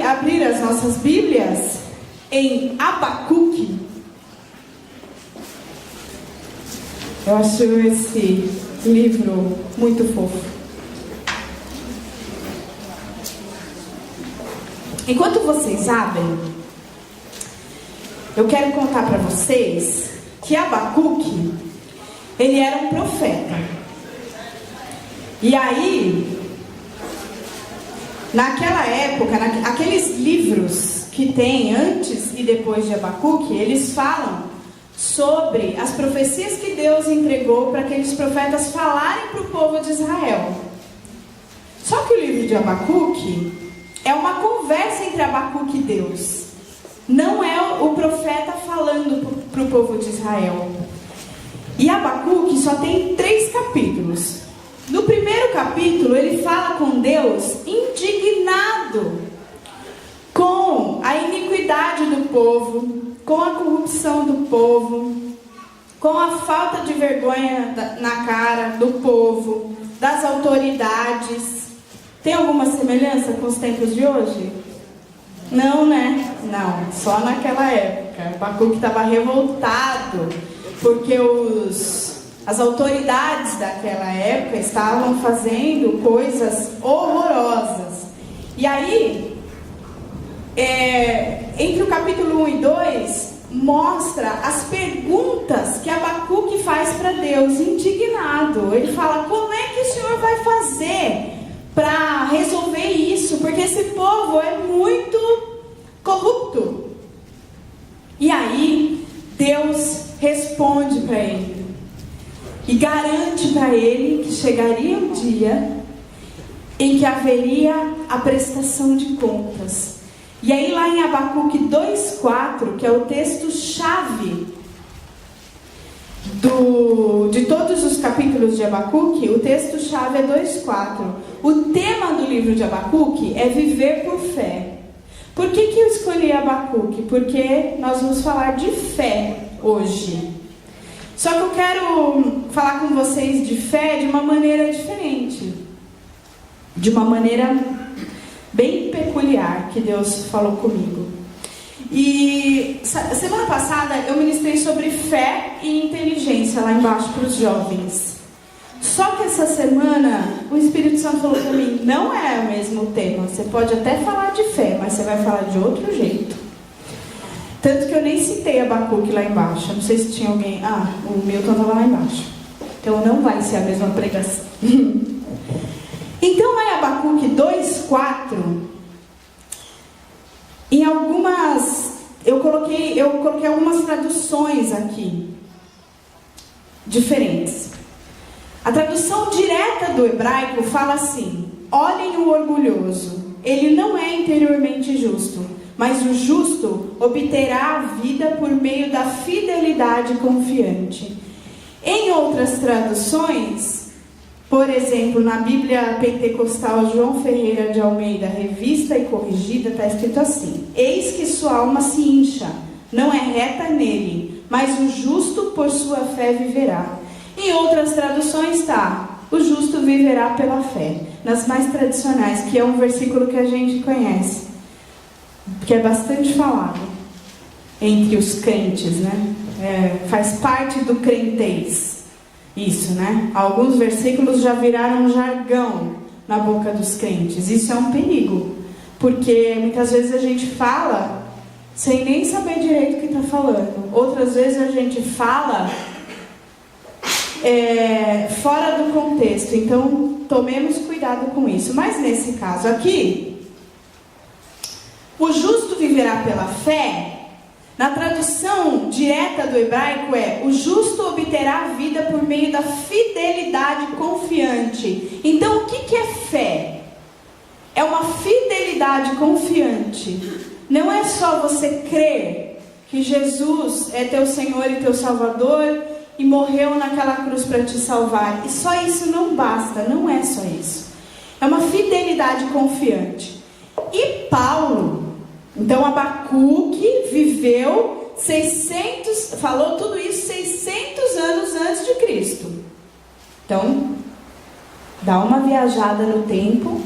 abrir as nossas Bíblias em Abacuque. Eu acho esse livro muito fofo. Enquanto vocês abrem, eu quero contar para vocês que Abacuque, ele era um profeta. E aí, naquela época, aqueles livros que tem antes e depois de Abacuque, eles falam sobre as profecias que Deus entregou para aqueles profetas falarem para o povo de Israel. Só que o livro de Abacuque é uma conversa entre Abacuque e Deus. Não é o profeta falando para o povo de Israel. E Abacuque só tem 3 capítulos. No primeiro capítulo, ele fala com Deus indignado com a iniquidade do povo, com a corrupção do povo, com a falta de vergonha na cara do povo, das autoridades. Tem alguma semelhança com os tempos de hoje? Não, né? Não, só naquela época. Abacuque estava revoltado, porque as autoridades daquela época estavam fazendo coisas horrorosas. E aí, entre o capítulo 1 e 2, mostra as perguntas que Abacuque faz para Deus, indignado. Ele fala: como é que o Senhor vai fazer para resolver isso? Porque esse povo é muito corrupto. E aí, Deus responde para ele e garante para ele que chegaria um dia em que haveria a prestação de contas. E aí lá em Abacuque 2:4, que é o texto-chave de todos os capítulos de Abacuque, o texto-chave é 2:4. O tema do livro de Abacuque é viver por fé. Por que eu escolhi Abacuque? Porque nós vamos falar de fé hoje. Só que eu quero falar com vocês de fé de uma maneira diferente. De uma maneira bem peculiar que Deus falou comigo. E semana passada eu ministrei sobre fé e inteligência lá embaixo para os jovens. Só que essa semana o Espírito Santo falou para mim: não é o mesmo tema. Você pode até falar de fé, mas você vai falar de outro jeito. Tanto que eu nem citei Abacuque lá embaixo. Eu não sei se tinha alguém. O Milton estava lá embaixo. Então não vai ser a mesma pregação. Então lá em Abacuque 2:4, em algumas, eu coloquei algumas traduções aqui diferentes. A tradução direta do hebraico fala assim: olhem o orgulhoso, ele não é interiormente justo, mas o justo obterá a vida por meio da fidelidade confiante. Em outras traduções, por exemplo, na Bíblia Pentecostal João Ferreira de Almeida, revista e corrigida, está escrito assim: eis que sua alma se incha, não é reta nele, mas o justo por sua fé viverá. Em outras traduções está: o justo viverá pela fé. Nas mais tradicionais, que é um versículo que a gente conhece, que é bastante falado entre os crentes, né? Faz parte do crentez. Isso, né? Alguns versículos já viraram um jargão na boca dos crentes. Isso é um perigo, porque muitas vezes a gente fala sem nem saber direito o que está falando. Outras vezes a gente fala fora do contexto. Então, tomemos cuidado com isso. Mas nesse caso aqui, o justo viverá pela fé. Na tradução direta do hebraico o justo obterá a vida por meio da fidelidade confiante. Então o que é fé? É uma fidelidade confiante. Não é só você crer que Jesus é teu Senhor e teu Salvador e morreu naquela cruz para te salvar. E só isso não basta, não é só isso. É uma fidelidade confiante. E Paulo... Então Abacuque viveu falou tudo isso 600 anos antes de Cristo. Então, dá uma viajada no tempo,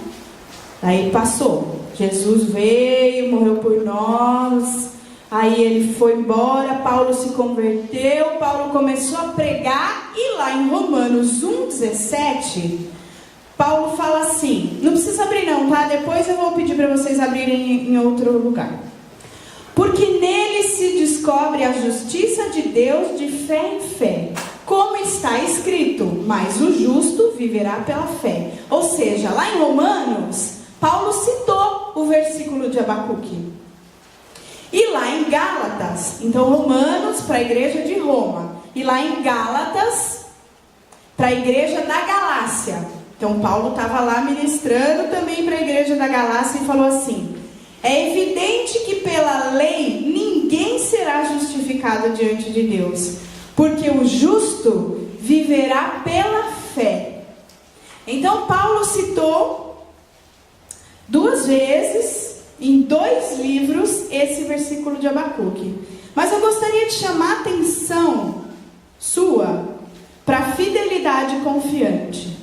aí passou Jesus veio, morreu por nós, aí ele foi embora, Paulo se converteu, Paulo começou a pregar, e lá em Romanos 1,17, Paulo fala assim, não precisa abrir não, tá? Depois eu vou pedir para vocês abrirem em outro lugar. Porque nele se descobre a justiça de Deus de fé em fé, como está escrito, mas o justo viverá pela fé. Ou seja, lá em Romanos, Paulo citou o versículo de Abacuque. E lá em Gálatas, então Romanos para a igreja de Roma, e lá em Gálatas para a igreja da Galácia. Então Paulo estava lá ministrando também para a igreja da Galácia e falou assim: é evidente que pela lei ninguém será justificado diante de Deus, porque o justo viverá pela fé. Então Paulo citou 2 vezes, em 2 livros, esse versículo de Abacuque. Mas eu gostaria de chamar a atenção sua para a fidelidade confiante.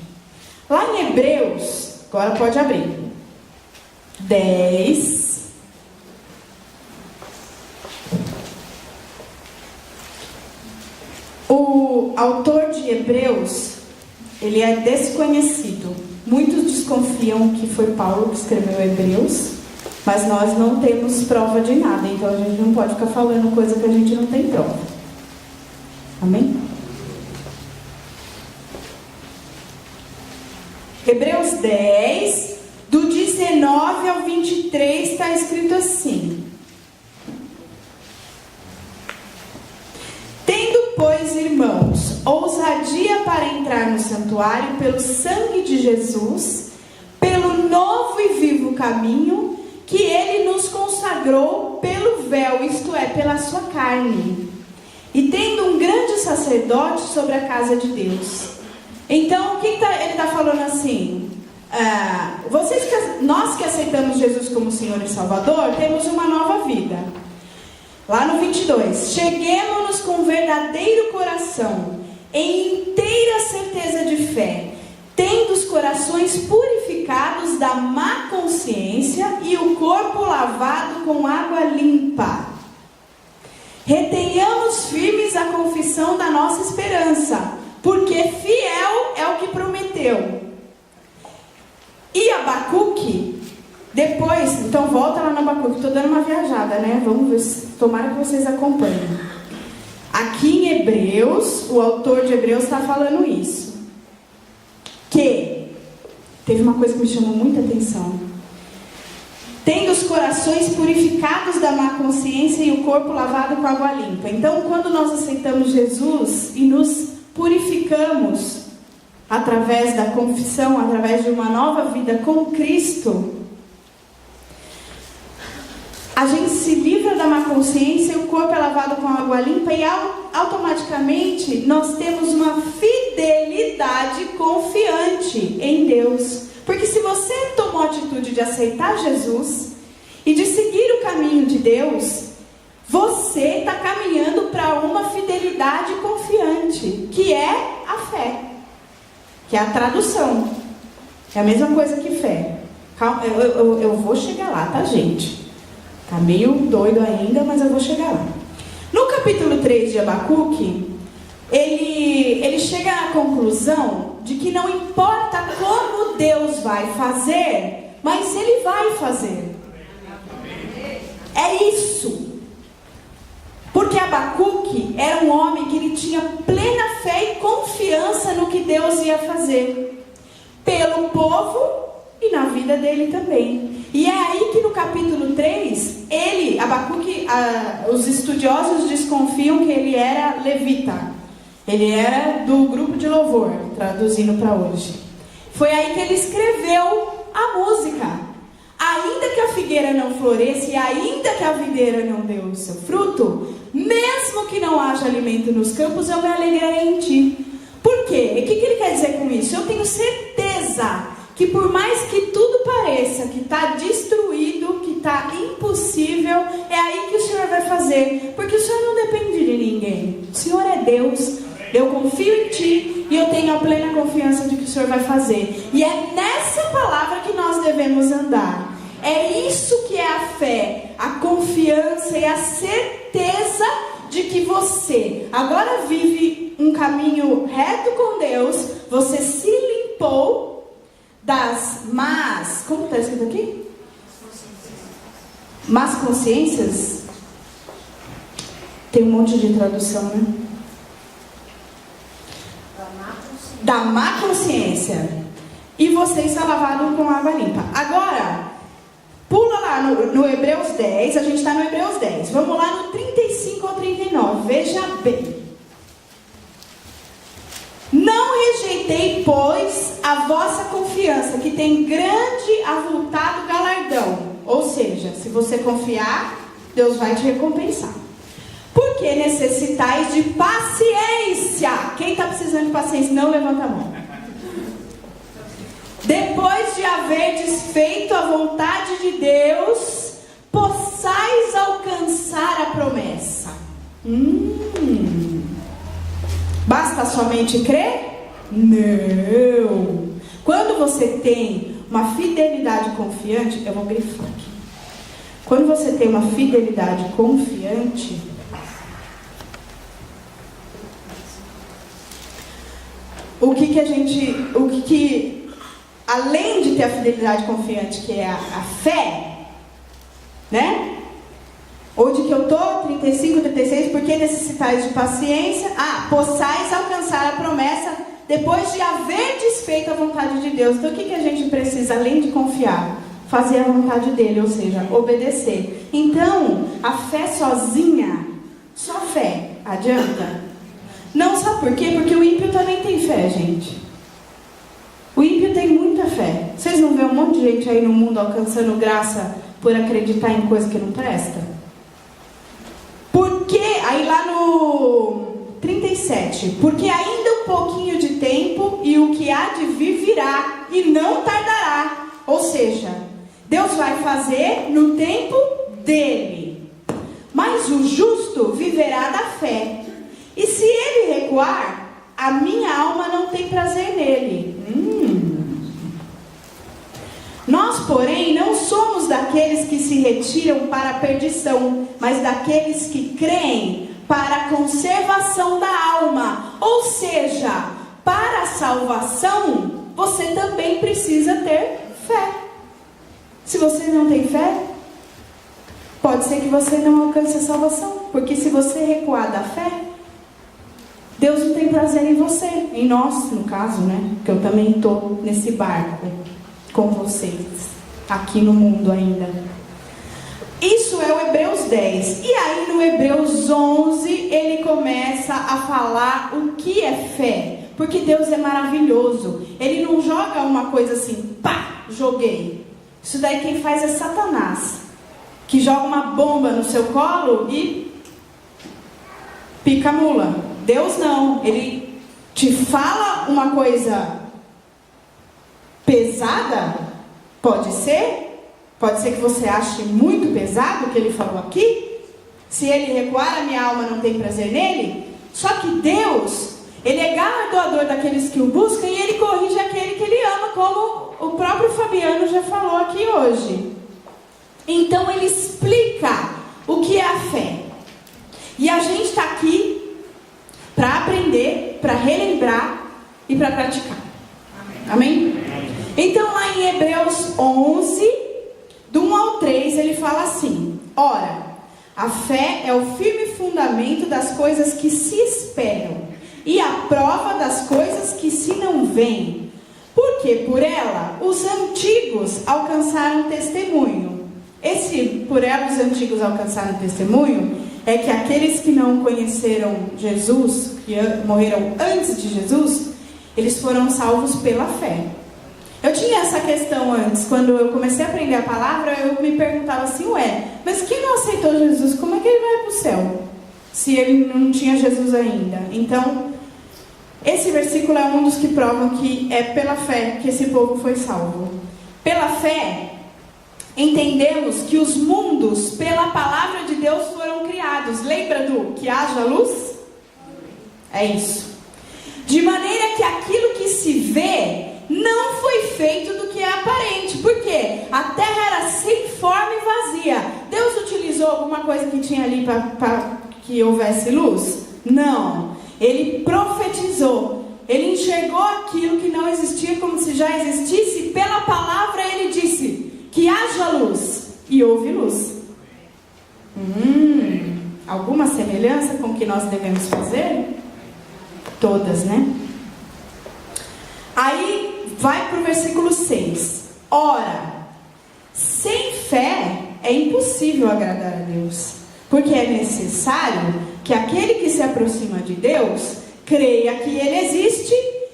Lá em Hebreus, agora pode abrir, 10. O autor de Hebreus, ele é desconhecido. Muitos desconfiam que foi Paulo que escreveu Hebreus, mas nós não temos prova de nada, então a gente não pode ficar falando coisa que a gente não tem prova. Amém? Hebreus 10, do 19 ao 23, está escrito assim: tendo, pois, irmãos, ousadia para entrar no santuário pelo sangue de Jesus, pelo novo e vivo caminho que ele nos consagrou pelo véu, isto é, pela sua carne, e tendo um grande sacerdote sobre a casa de Deus. Então, o que ele está falando assim? Nós que aceitamos Jesus como Senhor e Salvador, temos uma nova vida. Lá no 22, cheguemos-nos com verdadeiro coração, em inteira certeza de fé, tendo os corações purificados da má consciência e o corpo lavado com água limpa. Retenhamos firmes a confissão da nossa esperança, porque fiel é o que prometeu. E Abacuque, depois, então volta lá no Abacuque, estou dando uma viajada, né? Vamos ver, tomara que vocês acompanhem. Aqui em Hebreus, o autor de Hebreus está falando isso. Que teve uma coisa que me chamou muita atenção. Tendo os corações purificados da má consciência e o corpo lavado com água limpa. Então, quando nós aceitamos Jesus e nos purificamos através da confissão, através de uma nova vida com Cristo, a gente se livra da má consciência, o corpo é lavado com água limpa e automaticamente nós temos uma fidelidade confiante em Deus. Porque se você tomou a atitude de aceitar Jesus e de seguir o caminho de Deus, você está caminhando para uma fidelidade confiante, que é a fé, que é a tradução. É a mesma coisa que fé. Calma, eu vou chegar lá, tá, gente? Tá meio doido ainda, mas eu vou chegar lá. No capítulo 3 de Abacuque, ele chega à conclusão de que não importa como Deus vai fazer, mas Ele vai fazer. É isso. Porque Abacuque era um homem que ele tinha plena fé e confiança no que Deus ia fazer. Pelo povo e na vida dele também. E é aí que no capítulo 3, Abacuque, os estudiosos desconfiam que ele era levita. Ele era do grupo de louvor, traduzindo para hoje. Foi aí que ele escreveu a música. Ainda que a figueira não floresça e ainda que a videira não dê o seu fruto, mesmo que não haja alimento nos campos, eu me alegrarei em ti. Por quê? E o que ele quer dizer com isso? Eu tenho certeza que por mais que tudo pareça que está destruído, que está impossível, é aí que o Senhor vai fazer. Porque o Senhor não depende de ninguém. O Senhor é Deus. Eu confio em ti e eu tenho a plena confiança de que o Senhor vai fazer. E é nessa palavra que nós devemos andar. É isso que é a fé, a confiança e a certeza de que você agora vive um caminho reto com Deus, você se limpou das más, como está escrito aqui? Más consciências? Tem um monte de tradução, né? Da má consciência. E você está lavado com água limpa. Agora, pula lá no Hebreus 10, a gente está no Hebreus 10. Vamos lá no 35 ao 39, veja bem. Não rejeitei, pois, a vossa confiança, que tem grande avultado galardão. Ou seja, se você confiar, Deus vai te recompensar. Porque necessitais de paciência. Quem está precisando de paciência, não levanta a mão. Depois de haverdes feito a vontade de Deus, possais alcançar a promessa. Basta somente crer? Não. Quando você tem uma fidelidade confiante, eu vou grifar aqui. Quando você tem uma fidelidade confiante, além de ter a fidelidade confiante, que é a fé, né? Onde que eu estou? 35, 36, porque necessitais de paciência, possais alcançar a promessa, depois de haver desfeito a vontade de Deus. Então o que a gente precisa, além de confiar? Fazer a vontade dele, ou seja, obedecer. Então, a fé sozinha, só fé, adianta? Não, sabe por quê? Porque o ímpio também tem fé, gente. O ímpio tem muita fé. Vocês não vêem um monte de gente aí no mundo alcançando graça por acreditar em coisa que não presta? Porque, aí lá no 37, porque ainda um pouquinho de tempo e o que há de vir virá e não tardará. Ou seja, Deus vai fazer no tempo dele. Mas o justo viverá da fé. E se ele recuar, a minha alma não tem prazer nele. Nós, porém, não somos daqueles que se retiram para a perdição, mas daqueles que creem para a conservação da alma. Ou seja, para a salvação, você também precisa ter fé. Se você não tem fé, pode ser que você não alcance a salvação. Porque se você recuar da fé, Deus não tem prazer em você, em nós, no caso, né? Porque eu também estou nesse barco com vocês, aqui no mundo ainda. Isso é o Hebreus 10. E aí no Hebreus 11, ele começa a falar o que é fé. Porque Deus é maravilhoso. Ele não joga uma coisa assim, pá, joguei. Isso daí quem faz é Satanás, que joga uma bomba no seu colo e pica a mula. Deus não, ele te fala uma coisa pesada, pode ser que você ache muito pesado o que ele falou aqui. Se ele recuar, a minha alma não tem prazer nele. Só que Deus, ele é galardoador daqueles que o buscam e ele corrige aquele que ele ama, como o próprio Fabiano já falou aqui hoje. Então ele explica o que é a fé. E a gente está aqui para aprender, para relembrar e para praticar. Amém? Então lá em Hebreus 11, do 1 ao 3, ele fala assim: ora, a fé é o firme fundamento das coisas que se esperam e a prova das coisas que se não veem. Porque por ela os antigos alcançaram testemunho. Esse por ela os antigos alcançaram testemunho é que aqueles que não conheceram Jesus, que morreram antes de Jesus, eles foram salvos pela fé. Eu tinha essa questão antes, quando eu comecei a aprender a palavra, eu me perguntava assim, mas quem não aceitou Jesus, como é que ele vai para o céu? Se ele não tinha Jesus ainda. Então, esse versículo é um dos que provam que é pela fé que esse povo foi salvo. Pela fé, entendemos que os mundos, pela palavra de Deus, foram criados. Lembra do que haja luz? É isso. De maneira que aquilo que se vê não foi feito do que é aparente. Por quê? A terra era sem forma e vazia. Deus utilizou alguma coisa que tinha ali para que houvesse luz? Não. Ele profetizou. Ele enxergou aquilo que não existia como se já existisse. Pela palavra ele disse que haja luz. E houve luz. Alguma semelhança com o que nós devemos fazer? Todas, né? Aí vai para o versículo 6. Ora, sem fé é impossível agradar a Deus, porque é necessário que aquele que se aproxima de Deus creia que Ele existe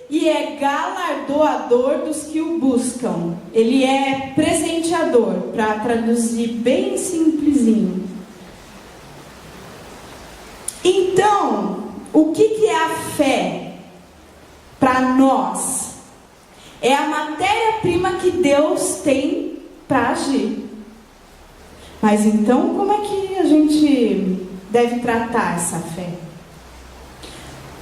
e é galardoador dos que o buscam. Ele é presenteador, para traduzir bem simplesinho. Então, o que é a fé para nós? É a matéria-prima que Deus tem para agir. Mas então, como é que a gente deve tratar essa fé?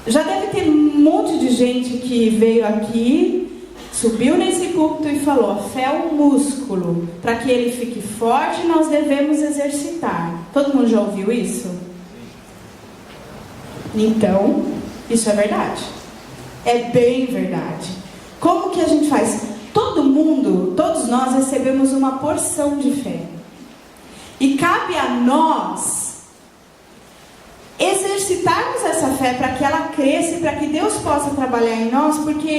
Já deve ter um monte de gente que veio aqui, subiu nesse púlpito e falou: a fé é um músculo, para que ele fique forte nós devemos exercitar. Todo mundo já ouviu isso? Então, isso é verdade. É bem verdade. Como que a gente faz? Todos nós recebemos uma porção de fé. E cabe a nós exercitarmos essa fé para que ela cresça e para que Deus possa trabalhar em nós, porque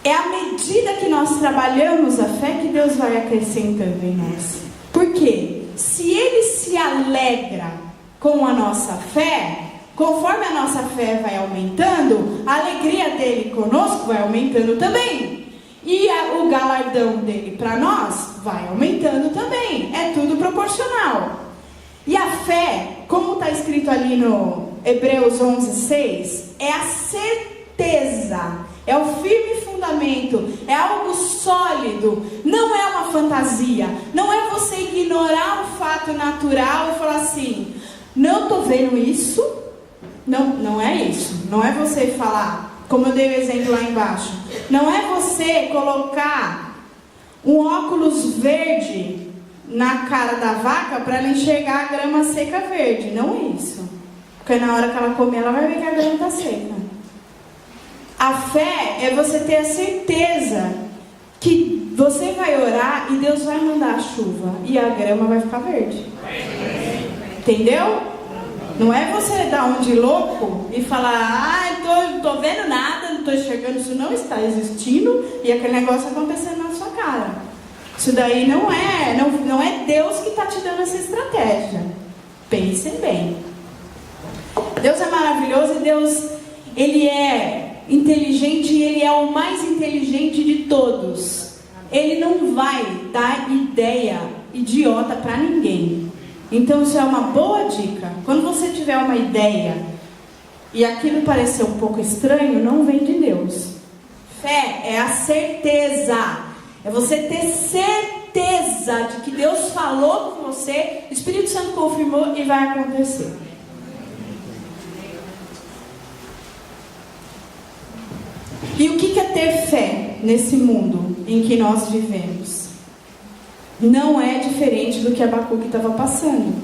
é à medida que nós trabalhamos a fé que Deus vai acrescentando em nós. Por quê? Se Ele se alegra com a nossa fé, conforme a nossa fé vai aumentando, a alegria dele conosco vai aumentando também. E o galardão dele para nós vai aumentando também. É tudo proporcional. E a fé, como está escrito ali no Hebreus 11:6, é a certeza, é o firme fundamento, é algo sólido, não é uma fantasia, não é você ignorar um fato natural e falar assim: não estou vendo isso. Não é isso. Não é você falar, como eu dei o exemplo lá embaixo, não é você colocar um óculos verde na cara da vaca para ela enxergar a grama seca verde. Não é isso. Porque na hora que ela comer, ela vai ver que a grama está seca. A fé é você ter a certeza que você vai orar e Deus vai mandar a chuva e a grama vai ficar verde. Entendeu? Não é você dar um de louco e falar: não tô vendo nada, não tô enxergando, isso não está existindo, e aquele negócio acontecendo na sua cara. Isso daí não é Deus que está te dando essa estratégia. Pensem bem. Deus é maravilhoso e Deus, Ele é inteligente e Ele é o mais inteligente de todos. Ele não vai dar ideia idiota para ninguém. Então isso é uma boa dica. Quando você tiver uma ideia e aquilo parecer um pouco estranho, não vem de Deus. Fé é a certeza. É você ter certeza de que Deus falou com você, o Espírito Santo confirmou e vai acontecer. E o que é ter fé nesse mundo em que nós vivemos? Não é diferente do que Abacuque estava passando.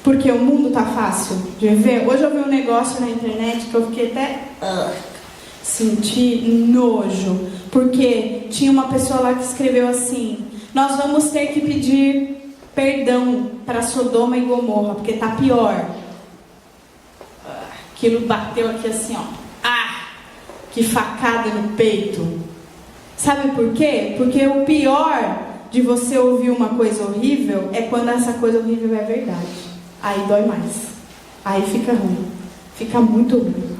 Porque o mundo está fácil de viver. Hoje eu vi um negócio na internet que eu fiquei até... senti nojo. Porque tinha uma pessoa lá que escreveu assim: nós vamos ter que pedir perdão para Sodoma e Gomorra, porque está pior. Aquilo bateu aqui assim, ó. Que facada no peito. Sabe por quê? Porque o pior de você ouvir uma coisa horrível é quando essa coisa horrível é verdade. Aí dói mais. Aí fica ruim. Fica muito ruim.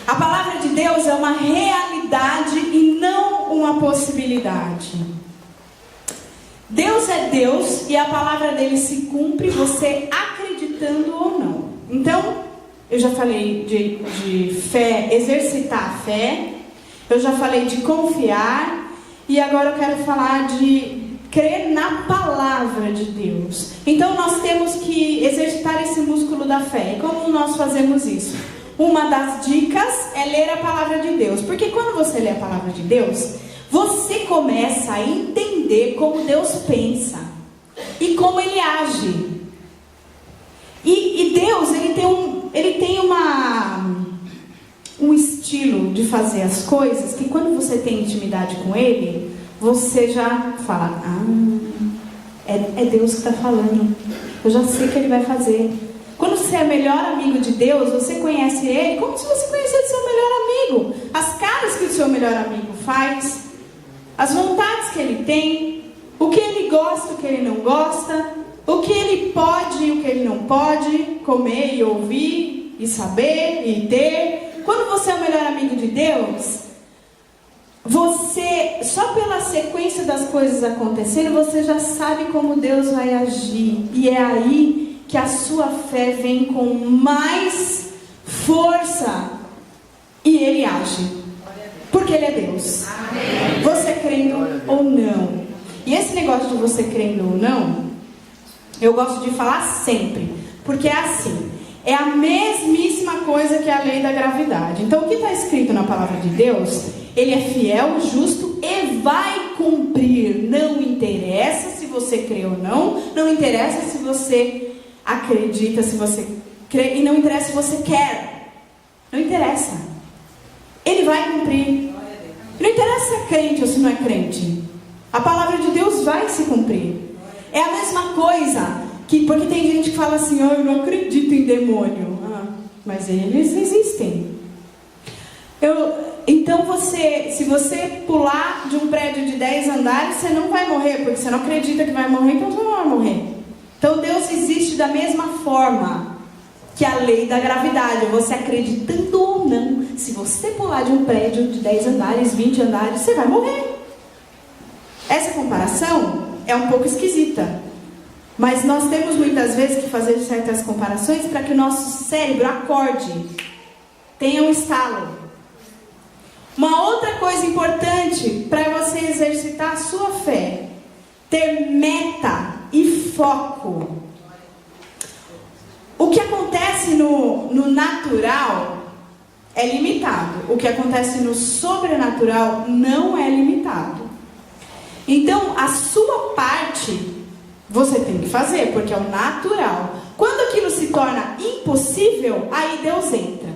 A palavra de Deus é uma realidade e não uma possibilidade. Deus é Deus e a palavra dele se cumpre, você acreditando ou não. Então, eu já falei de fé, exercitar a fé. Eu já falei de confiar. E agora eu quero falar de crer na palavra de Deus. Então nós temos que exercitar esse músculo da fé. E como nós fazemos isso? uma das dicas é ler a palavra de Deus. Porque quando você lê a palavra de Deus, você começa a entender como Deus pensa e como Ele age. E Deus, Ele tem um estilo de fazer as coisas que quando você tem intimidade com Ele, você já fala, é Deus que está falando, eu já sei o que Ele vai fazer. Quando você é melhor amigo de Deus, você conhece Ele como se você conhecesse seu melhor amigo. As caras que o seu melhor amigo faz, as vontades que ele tem, o que ele gosta, o que ele não gosta, o que ele pode e o que ele não pode comer e ouvir e saber e ter. Quando você é o melhor amigo de Deus, você, só pela sequência das coisas acontecendo, você já sabe como Deus vai agir. E é aí que a sua fé vem com mais força e Ele age. Porque Ele é Deus. Amém. Você crendo ou não. E esse negócio de você crendo ou não, eu gosto de falar sempre. Porque é assim, é a mesmíssima coisa que a lei da gravidade. Então o que está escrito na palavra de Deus, Ele é fiel, justo e vai cumprir. Não interessa se você crê ou não, não interessa se você acredita, se você crê, e não interessa se você quer, não interessa, Ele vai cumprir. Não interessa se é crente ou se não é crente, a palavra de Deus vai se cumprir. É a mesma coisa que, porque tem gente que fala assim, eu não acredito em demônio, mas eles existem. Então se você pular de um prédio de 10 andares, você não vai morrer, porque você não acredita que vai morrer, então você não vai morrer. Então Deus existe da mesma forma que a lei da gravidade. Você acreditando ou não, se você pular de um prédio de 10 andares, 20 andares, você vai morrer. Essa comparação é um pouco esquisita, mas nós temos muitas vezes que fazer certas comparações para que o nosso cérebro acorde, tenha um estalo. Uma outra coisa importante para você exercitar a sua fé, ter meta e foco. O que acontece no natural é limitado. O que acontece no sobrenatural não é limitado. Então, a sua parte você tem que fazer, porque é o natural. Quando aquilo se torna impossível, aí Deus entra.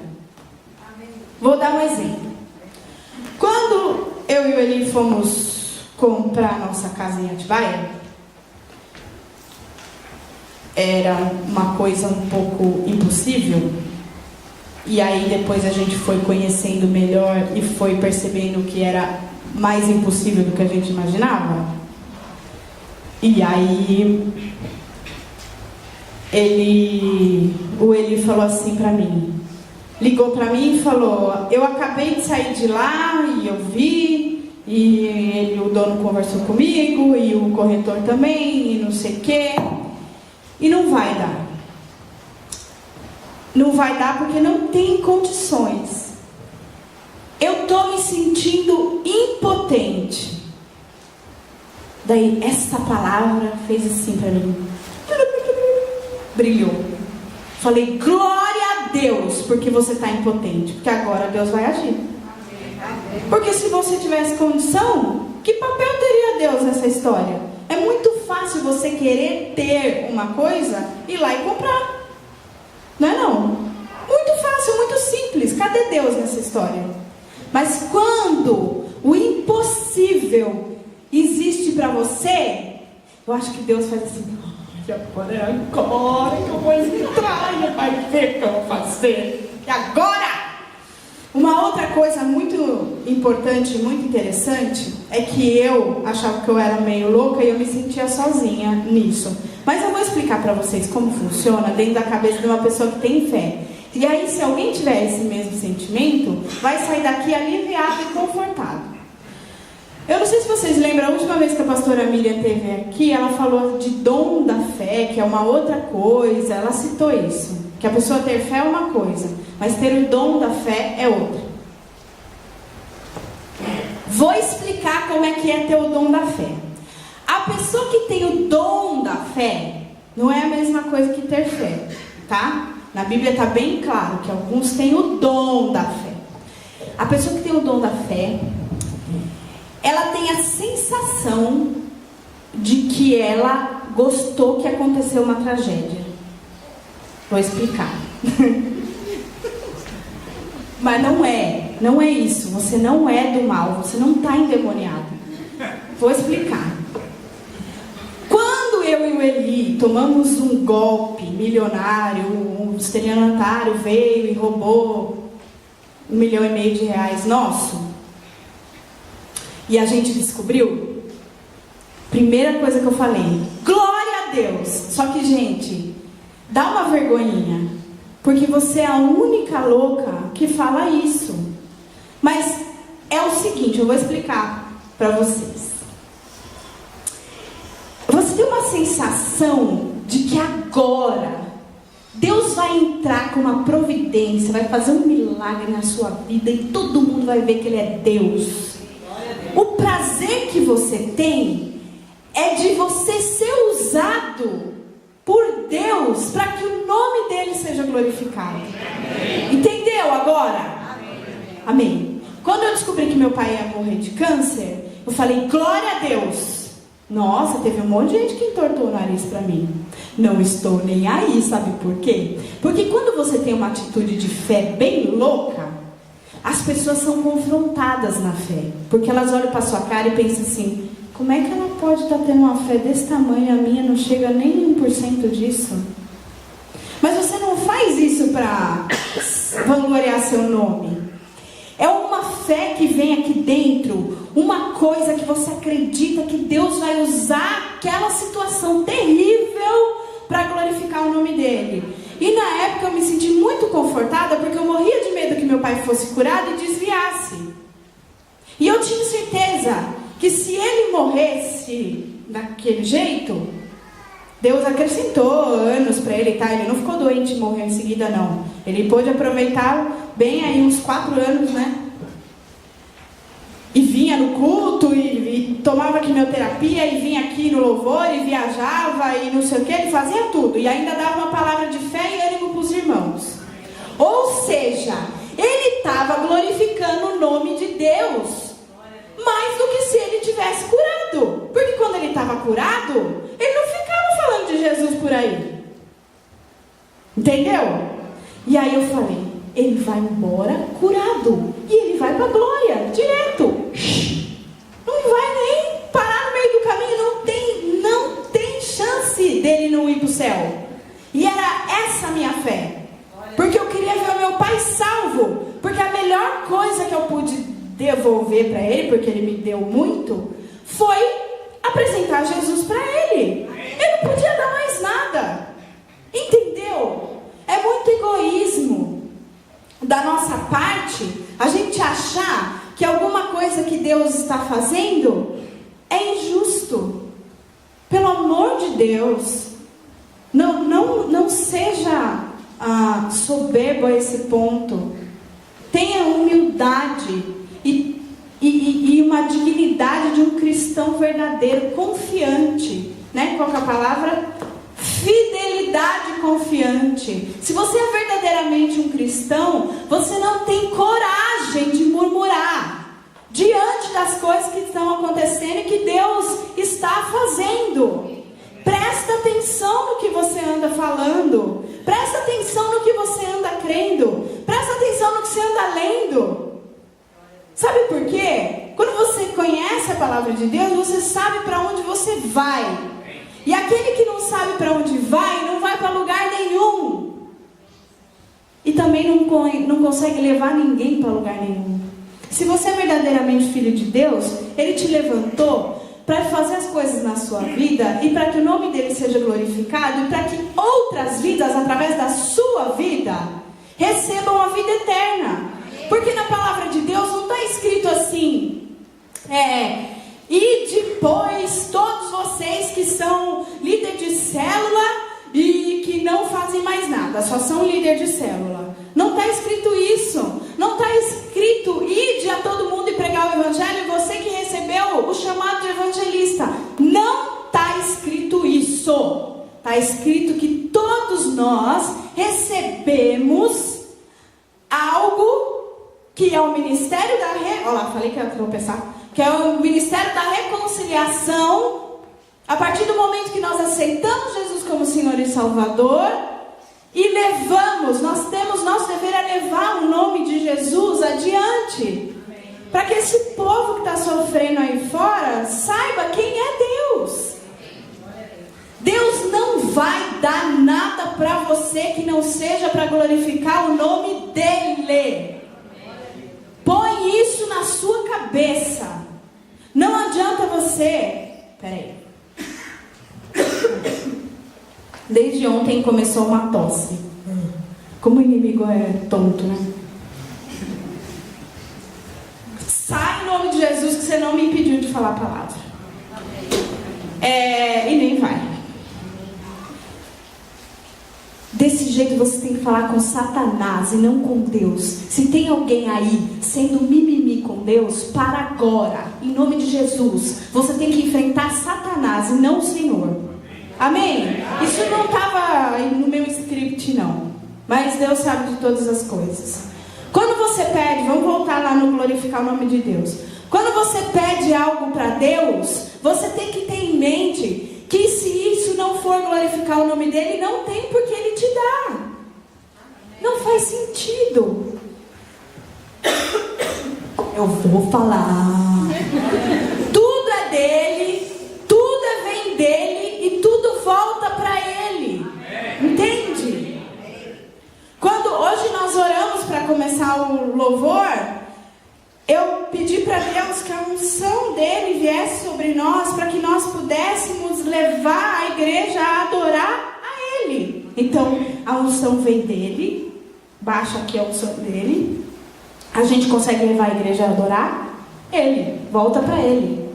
Vou dar um exemplo. Quando eu e o Eli fomos comprar a nossa casa em Atibaia, era uma coisa um pouco impossível. E aí depois a gente foi conhecendo melhor e foi percebendo que era mais impossível do que a gente imaginava. E aí o Eli falou assim pra mim, ligou pra mim e falou, eu acabei de sair de lá e eu vi, e o dono conversou comigo e o corretor também, e não sei o quê. E não vai dar. Não vai dar porque não tem condições. Eu estou me sentindo impotente. Daí essa palavra fez assim para mim. Brilhou. Falei, glória a Deus, porque você está impotente. Porque agora Deus vai agir. Porque se você tivesse condição, que papel teria Deus nessa história? É muito fácil você querer ter uma coisa, ir lá e comprar. Não é não? Muito fácil, muito simples. Cadê Deus nessa história? Mas quando o impossível existe para você, eu acho que Deus faz assim, agora é agora que eu vou entrar e vai ver o que eu vou fazer. E agora? Uma outra coisa muito importante, muito interessante, é que eu achava que eu era meio louca e eu me sentia sozinha nisso. Mas eu vou explicar para vocês como funciona dentro da cabeça de uma pessoa que tem fé. E aí, se alguém tiver esse mesmo sentimento, vai sair daqui aliviado e confortado. Eu não sei se vocês lembram, a última vez que a pastora Miriam esteve aqui, ela falou de dom da fé, que é uma outra coisa. Ela citou isso, que a pessoa ter fé é uma coisa, mas ter o dom da fé é outra. Vou explicar como é que é ter o dom da fé. A pessoa que tem o dom da fé não é a mesma coisa que ter fé, tá? Na Bíblia está bem claro que alguns têm o dom da fé. A pessoa que tem o dom da fé, ela tem a sensação de que ela gostou que aconteceu uma tragédia. Vou explicar. Mas não é isso. Você não é do mal, você não está endemoniado. Vou explicar. Quando eu e o Eli tomamos um golpe milionário, um estelionatário veio e roubou R$1,5 milhão nosso, e a gente descobriu, primeira coisa que eu falei, glória a Deus. Só que, gente, dá uma vergonhinha, porque você é a única louca que fala isso. Mas é o seguinte, eu vou explicar para vocês. Você tem uma sensação de que agora Deus vai entrar com uma providência, vai fazer um milagre na sua vida e todo mundo vai ver que Ele é Deus. O prazer que você tem é de você ser usado por Deus para que o nome dele seja glorificado. Entendeu agora? Amém. Quando eu descobri que meu pai ia morrer de câncer, eu falei, glória a Deus. Nossa, teve um monte de gente que entortou o nariz para mim. Não estou nem aí, sabe por quê? Porque quando você tem uma atitude de fé bem louca, as pessoas são confrontadas na fé. Porque elas olham para sua cara e pensam assim, como é que ela pode estar tendo uma fé desse tamanho? A minha não chega nem 1% disso. Mas você não faz isso para vangloriar seu nome. É uma fé que vem aqui dentro, uma coisa que você acredita que Deus vai usar aquela situação terrível para glorificar o nome dele. E na época eu me senti muito confortada, porque eu morria de medo que meu pai fosse curado e desviasse. E eu tinha certeza que se ele morresse daquele jeito, Deus acrescentou anos para ele, tá? Ele não ficou doente e morreu em seguida, não. Ele pôde aproveitar bem aí uns 4 anos, né? E vinha no culto, e tomava quimioterapia, e vinha aqui no louvor, e viajava, e não sei o que, ele fazia tudo. E ainda dava uma palavra de fé e ânimo para os irmãos. Ou seja, ele estava glorificando o nome de Deus mais do que se ele tivesse curado. Porque quando ele estava curado, ele não ficava falando de Jesus por aí. Entendeu? E aí eu falei, ele vai embora curado. E ele vai para a glória, direto. Não vai nem parar no meio do caminho. Não tem chance dele não ir para o céu. E era essa a minha fé. Porque eu queria ver o meu pai salvo. Porque a melhor coisa que eu pude devolver para ele, porque ele me deu muito, foi apresentar Jesus para ele. Ele não podia dar mais nada. Entendeu? É muito egoísmo da nossa parte a gente achar que alguma coisa que Deus está fazendo é injusto. Pelo amor de Deus, não seja soberbo a esse ponto. Tenha humildade e uma dignidade de um cristão verdadeiro, confiante, né? Qual que é a palavra? Fidelidade confiante. Se você é verdadeiramente um cristão, você não tem coragem de murmurar diante das coisas que estão acontecendo e que Deus está fazendo. Presta atenção no que você anda falando. Presta atenção no que você anda crendo. Presta atenção no que você anda lendo. Sabe por quê? Quando você conhece a palavra de Deus, você sabe para onde você vai. E aquele que não sabe para onde vai, não vai para lugar nenhum. E também não consegue levar ninguém para lugar nenhum. Se você é verdadeiramente filho de Deus, Ele te levantou para fazer as coisas na sua vida e para que o nome dele seja glorificado e para que outras vidas, através da sua vida, recebam a vida eterna. Porque na palavra de Deus não está escrito assim, e depois todos vocês que são líder de célula e que não fazem mais nada, só são líder de célula. Não está escrito isso. Não está escrito ide a todo mundo e pregar o evangelho, você que recebeu o chamado de evangelista. Não está escrito isso. Está escrito que todos nós recebemos algo que é o ministério da olha lá, falei que eu ia tropeçar, que é o ministério da reconciliação. A partir do momento que nós aceitamos Jesus como Senhor e Salvador e levamos, nosso dever é levar o nome de Jesus adiante, para que esse povo que está sofrendo aí fora saiba quem é Deus. Deus não vai dar nada para você que não seja para glorificar o nome dEle. Põe isso na sua cabeça. Não adianta você... Peraí. Desde ontem começou uma tosse. Como o inimigo é tonto, né? Sai em nome de Jesus, que você não me impediu de falar a palavra. E nem vai. Desse jeito você tem que falar com Satanás e não com Deus. Se tem alguém aí sendo mimimi com Deus, para agora, em nome de Jesus. Você tem que enfrentar Satanás e não o Senhor. Amém? Isso não estava no meu script não, mas Deus sabe de todas as coisas. Quando você pede, vamos voltar lá no glorificar o nome de Deus. Quando você pede algo para Deus, você tem que ter em mente que se isso não for glorificar o nome dele, não tem por que ele te dar. Não faz sentido. Eu vou falar. Tudo é dele, tudo vem dele e tudo volta para ele. Entende? Quando hoje nós oramos para começar o louvor, eu pedi para Deus que a unção dele viesse sobre nós, para que nós pudéssemos levar a igreja a adorar a ele. Então, a unção vem dele, baixa aqui a unção dele, a gente consegue levar a igreja a adorar ele, volta para ele.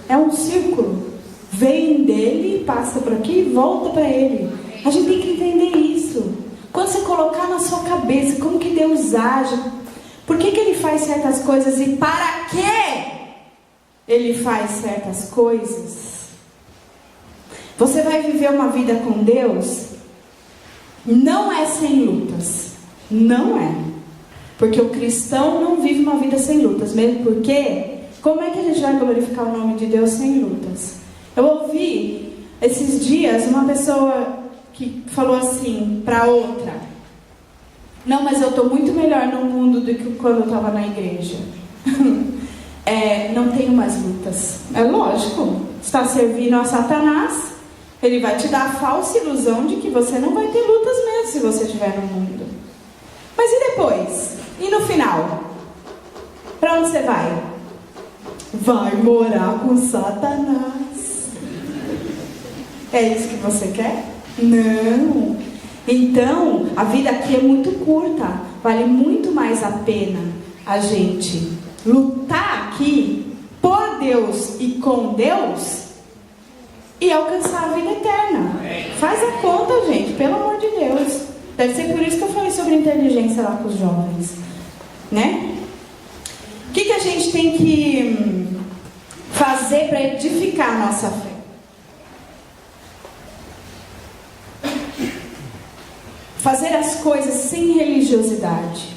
É um círculo, vem dele, passa por aqui e volta para ele. A gente tem que entender isso. Quando você colocar na sua cabeça como que Deus age, por que ele faz certas coisas e para que ele faz certas coisas, você vai viver uma vida com Deus. Não é sem lutas. Não é. Porque o cristão não vive uma vida sem lutas. Mesmo porque, como é que a gente vai glorificar o nome de Deus sem lutas? Eu ouvi esses dias uma pessoa que falou assim para outra: não, mas eu estou muito melhor no mundo do que quando eu estava na igreja. Não tenho mais lutas. É lógico. Está servindo a Satanás, ele vai te dar a falsa ilusão de que você não vai ter lutas mesmo se você estiver no mundo. Mas e depois? E no final? Para onde você vai? Vai morar com Satanás. É isso que você quer? Não. Então, a vida aqui é muito curta. Vale muito mais a pena a gente lutar aqui por Deus e com Deus e alcançar a vida eterna. Faz a conta, gente, pelo amor de Deus. Deve ser por isso que eu falei sobre inteligência lá com os jovens, né? O que a gente tem que fazer para edificar a nossa fé? Fazer as coisas sem religiosidade.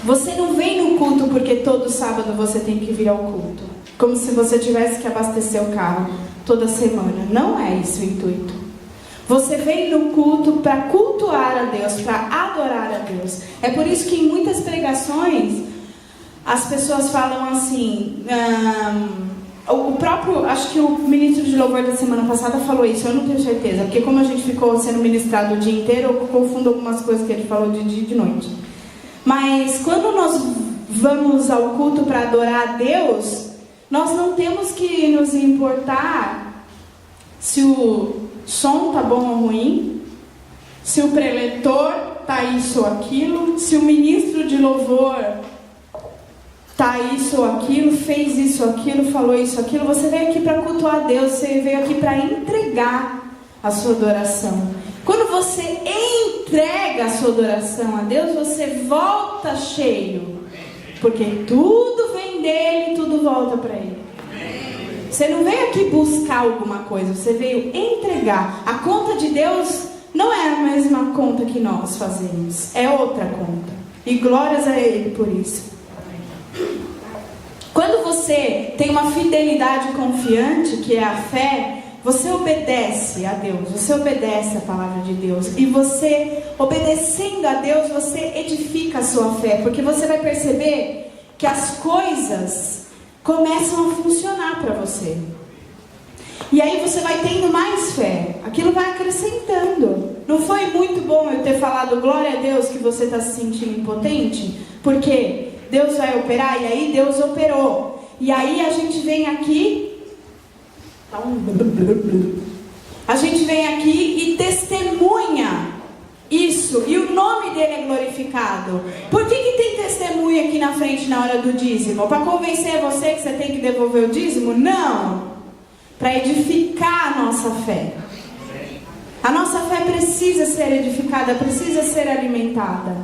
Você não vem no culto porque todo sábado você tem que vir ao culto, como se você tivesse que abastecer o carro toda semana. Não é isso o intuito. Você vem no culto para cultuar a Deus, para adorar a Deus. É por isso que em muitas pregações as pessoas falam assim... o próprio, acho que o ministro de louvor da semana passada falou isso, eu não tenho certeza, porque como a gente ficou sendo ministrado o dia inteiro, eu confundo algumas coisas que ele falou de dia e de noite. Mas quando nós vamos ao culto para adorar a Deus, nós não temos que nos importar se o som tá bom ou ruim, se o preletor tá isso ou aquilo, se o ministro de louvor tá isso ou aquilo, fez isso ou aquilo, falou isso ou aquilo. Você veio aqui para cultuar a Deus, você veio aqui para entregar a sua adoração. Quando você entrega a sua adoração a Deus, você volta cheio, porque tudo vem dele, tudo volta para ele. Você não veio aqui buscar alguma coisa, você veio entregar. A conta de Deus não é a mesma conta que nós fazemos, é outra conta. E glórias a Ele por isso. Quando você tem uma fidelidade confiante, que é a fé, você obedece a Deus, você obedece a palavra de Deus. E você, obedecendo a Deus, você edifica a sua fé. Porque você vai perceber que as coisas começam a funcionar para você. E aí você vai tendo mais fé. Aquilo vai acrescentando. Não foi muito bom eu ter falado glória a Deus que você está se sentindo impotente? Porque Deus vai operar, e aí Deus operou. E aí a gente vem aqui... A gente vem aqui e testemunha isso, e o nome dele é glorificado. Por que tem testemunha aqui na frente na hora do dízimo? Para convencer você que você tem que devolver o dízimo? Não! Para edificar a nossa fé. A nossa fé precisa ser edificada, precisa ser alimentada.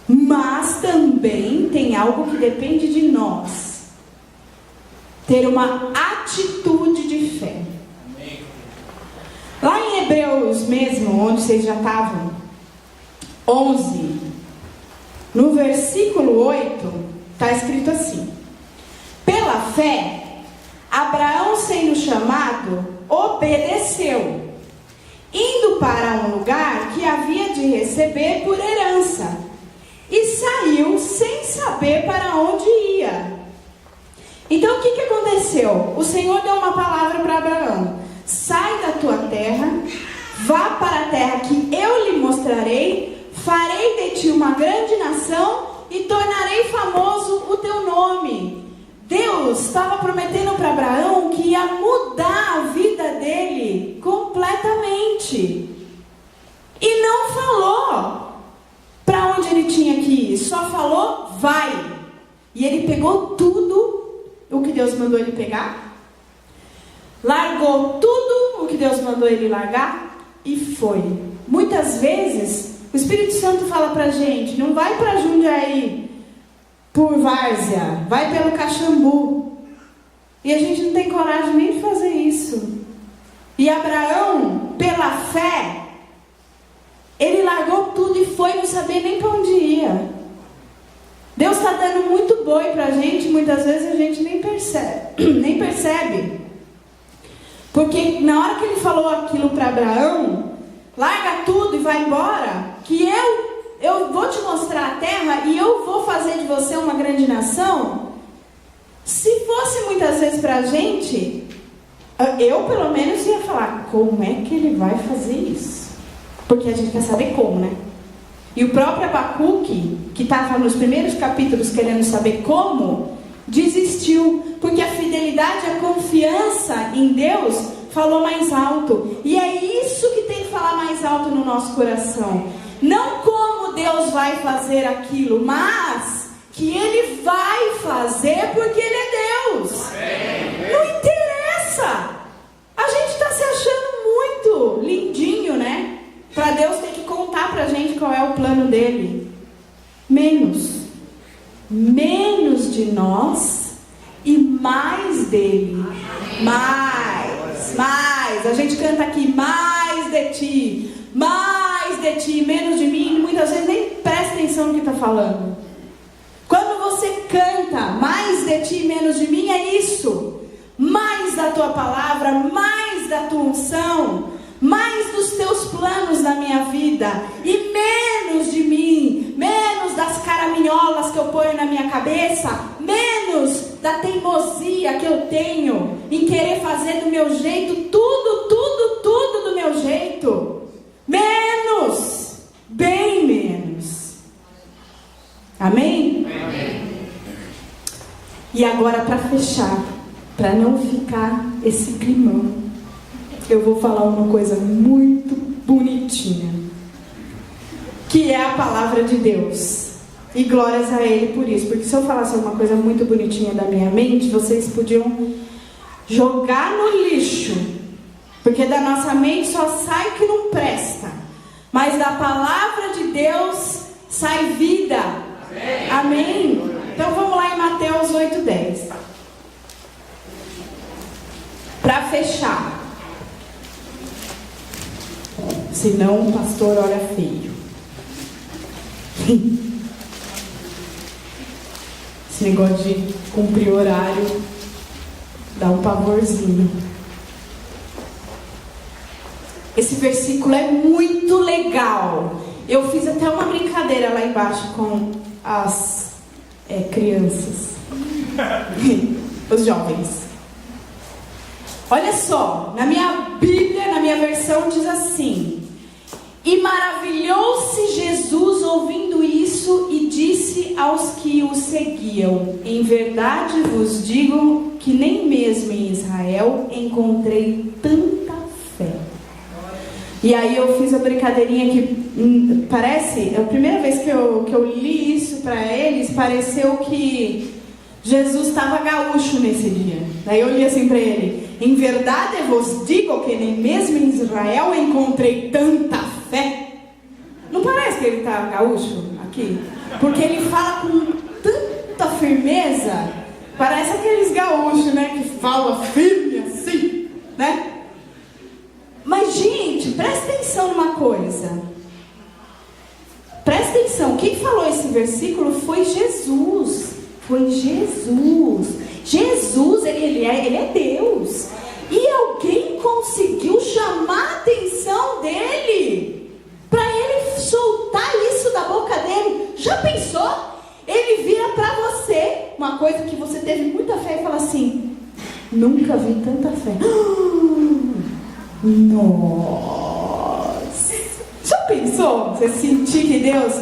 Mas também tem algo que depende de nós. Ter uma atitude de fé. Lá em Hebreus mesmo, onde vocês já estavam, 11, no versículo 8, está escrito assim: pela fé, Abraão, sendo chamado, obedeceu, indo para um lugar que havia de receber por herança, e saiu sem saber para onde ia. Então o que aconteceu? O Senhor deu uma palavra para Abraão: sai da tua terra, vá para a terra que eu lhe mostrarei, farei de ti uma grande nação e tornarei famoso o teu nome. Deus estava prometendo para Abraão que ia mudar a vida dele completamente. E não falou para onde ele tinha que ir, só falou vai. E ele pegou tudo o que Deus mandou ele pegar, largou tudo o que Deus mandou ele largar e foi. Muitas vezes o Espírito Santo fala pra gente: não vai para Jundiaí por várzea, vai pelo Caxambu. E a gente não tem coragem nem de fazer isso. E Abraão, pela fé, ele largou tudo e foi, não sabia nem para onde ia. Deus está dando muito boi para a gente, muitas vezes a gente nem percebe. Porque na hora que ele falou aquilo para Abraão, larga tudo e vai embora, que eu vou te mostrar a terra e eu vou fazer de você uma grande nação. Se fosse muitas vezes para a gente, eu pelo menos ia falar: como é que ele vai fazer isso? Porque a gente quer saber como, né? E o próprio Abacuque, que estava nos primeiros capítulos querendo saber como, desistiu, porque a fidelidade, a confiança em Deus falou mais alto. E é isso que tem que falar mais alto no nosso coração. Não como Deus vai fazer aquilo, mas que Ele vai fazer porque Ele é Deus. Não interessa. A gente está se achando muito lindinho, né? Para Deus ter que contar para a gente qual é o plano dele. Menos de nós e mais dele. Mais. A gente canta aqui: mais de ti, menos de mim. Muitas vezes nem presta atenção no que está falando. Quando você canta mais de ti, menos de mim, é isso. Mais da tua palavra, mais da tua unção, mais dos teus planos na minha vida, e menos de mim, menos das caraminholas que eu ponho na minha cabeça, menos da teimosia que eu tenho em querer fazer do meu jeito, tudo do meu jeito. Menos, bem menos. Amém? Amém. E agora, para fechar, para não ficar esse climão, eu vou falar uma coisa muito bonitinha, que é a palavra de Deus. E glórias a Ele por isso. Porque se eu falasse uma coisa muito bonitinha da minha mente, vocês podiam jogar no lixo. Porque da nossa mente só sai o que não presta. Mas da palavra de Deus sai vida. Amém? Amém? Então vamos lá em Mateus 8:10. Para fechar. senão o pastor olha feio. Esse negócio de cumprir horário dá um pavorzinho. Esse versículo é muito legal. Eu fiz até uma brincadeira lá embaixo com as crianças, os jovens. Olha só, na minha Bíblia, na minha versão, diz assim: e maravilhou-se Jesus ouvindo isso e disse aos que o seguiam: em verdade vos digo que nem mesmo em Israel encontrei tanta fé. E aí eu fiz a brincadeirinha que parece, a primeira vez que eu li isso para eles, pareceu que Jesus estava gaúcho nesse dia. Daí eu li assim para ele: em verdade vos digo que nem mesmo em Israel encontrei tanta fé. Não parece que ele está gaúcho aqui? Porque ele fala com tanta firmeza. Parece aqueles gaúchos, né, que falam firme assim, né? Mas, gente, presta atenção numa coisa. Presta atenção. Quem falou esse versículo foi Jesus. Foi Jesus. Jesus, ele é Deus. E alguém conseguiu chamar a atenção dele para ele soltar isso da boca dele. Já pensou? Ele vira para você uma coisa que você teve muita fé e fala assim: nunca vi tanta fé. Nossa! Já pensou? Você sentir que Deus...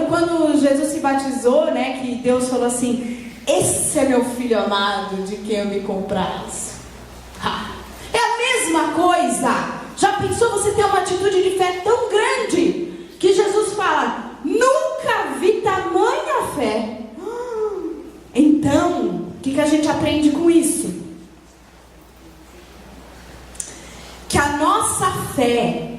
Quando Jesus se batizou, né? Que Deus falou assim: esse é meu filho amado, de quem eu me comprazo. É a mesma coisa. Já pensou você ter uma atitude de fé tão grande que Jesus fala: nunca vi tamanha fé. Então, o que a gente aprende com isso? Que a nossa fé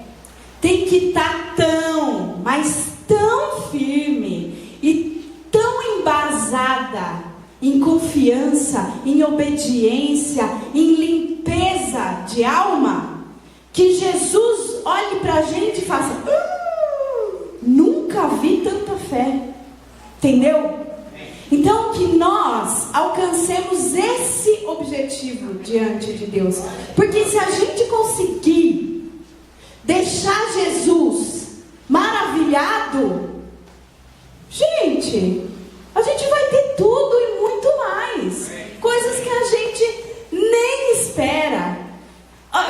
tem que estar tão, mas tão firme e tão embasada em confiança, em obediência, em limpeza de alma, que Jesus olhe para a gente e faça: nunca vi tanta fé. Entendeu? Então, que nós alcancemos esse objetivo diante de Deus. Porque se a gente conseguir deixar Jesus maravilhado, gente, a gente vai ter tudo e muito mais. Coisas que a gente nem espera.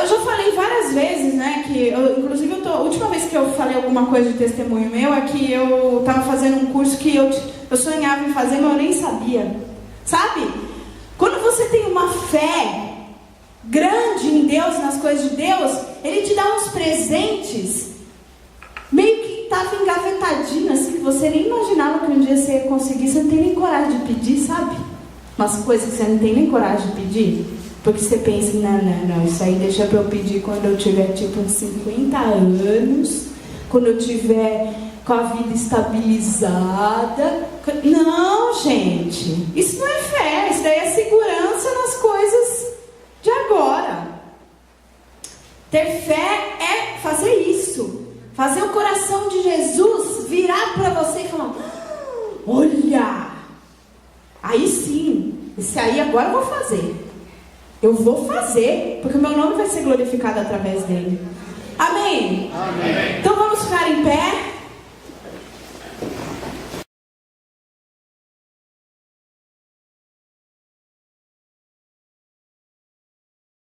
Eu já falei várias vezes, né, que inclusive a última vez que eu falei alguma coisa de testemunho meu é que eu estava fazendo um curso que eu sonhava em fazer, mas eu nem sabia. Sabe? Quando você tem uma fé grande em Deus, nas coisas de Deus, Ele te dá uns presentes meio que estava engavetadinho, assim, que você nem imaginava que um dia você ia conseguir. Você não tem nem coragem de pedir, sabe? Umas coisas que você não tem nem coragem de pedir. Porque você pensa: não, isso aí deixa pra eu pedir quando eu tiver tipo uns 50 anos, quando eu tiver com a vida estabilizada. Não, gente, isso não é fé, isso daí é segurança nas coisas de agora. Ter fé é fazer isso, fazer o coração de Jesus virar para você e falar: olha, aí sim, esse aí agora eu vou fazer. Eu vou fazer, porque o meu nome vai ser glorificado através dele. Amém? Amém. Então